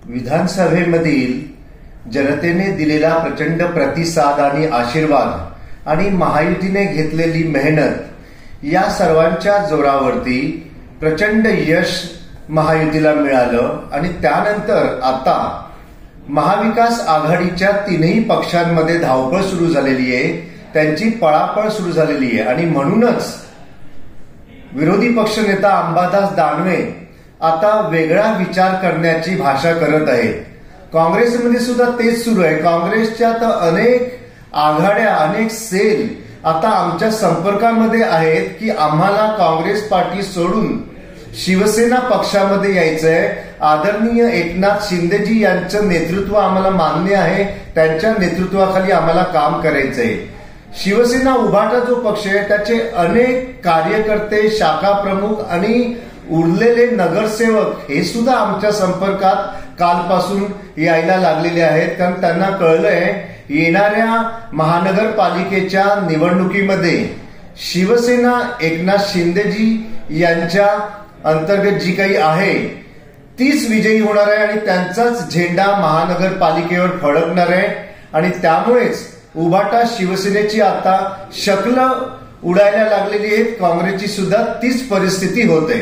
विधानसभेमधील जनतेने दिलेला प्रचंड प्रतिसाद आणि आशीर्वाद आणि महायुतीने घेतलेली मेहनत या सर्वांच्या जोरावरती प्रचंड यश महायुतीला मिळालं आणि त्यानंतर आता महाविकास आघाडीच्या तीनही पक्षांमध्ये धावपळ सुरू झालेली आहे, त्यांची पळापळ सुरू झालेली आहे आणि म्हणूनच विरोधी पक्षनेता अंबादास दानवे आता वेगळा विचार करण्याची भाषा करत आहेत. काँग्रेसमध्ये सुद्धा तेच सुरू आहे. काँग्रेसच्या तर अनेक आघाड्या, अनेक सेल आता आमच्या संपर्कामध्ये आहेत की आम्हाला काँग्रेस पार्टी सोडून शिवसेना पक्षामध्ये यायचंय. आदरणीय एकनाथ शिंदेजी यांचं नेतृत्व आम्हाला मान्य आहे, त्यांच्या नेतृत्वाखाली आम्हाला काम करायचंय. शिवसेना उभाटा जो पक्ष आहे त्याचे अनेक कार्यकर्ते, शाखा प्रमुख आणि उरलेले नगरसेवक हे सुद्धा आमच्या संपर्कात कालपासून यायला लागलेले आहेत. कारण त्यांना कळलंय येणाऱ्या महानगरपालिकेच्या निवडणुकीमध्ये शिवसेना एकनाथ शिंदेजी यांच्या अंतर्गत जी काही आहे तीच विजयी होणार आहे आणि त्यांचाच झेंडा महानगरपालिकेवर फडकणार आहे आणि त्यामुळेच उभाटा शिवसेनेची आता शक्ल उडायला लागलेली आहे. काँग्रेसची सुद्धा तीच परिस्थिती होते.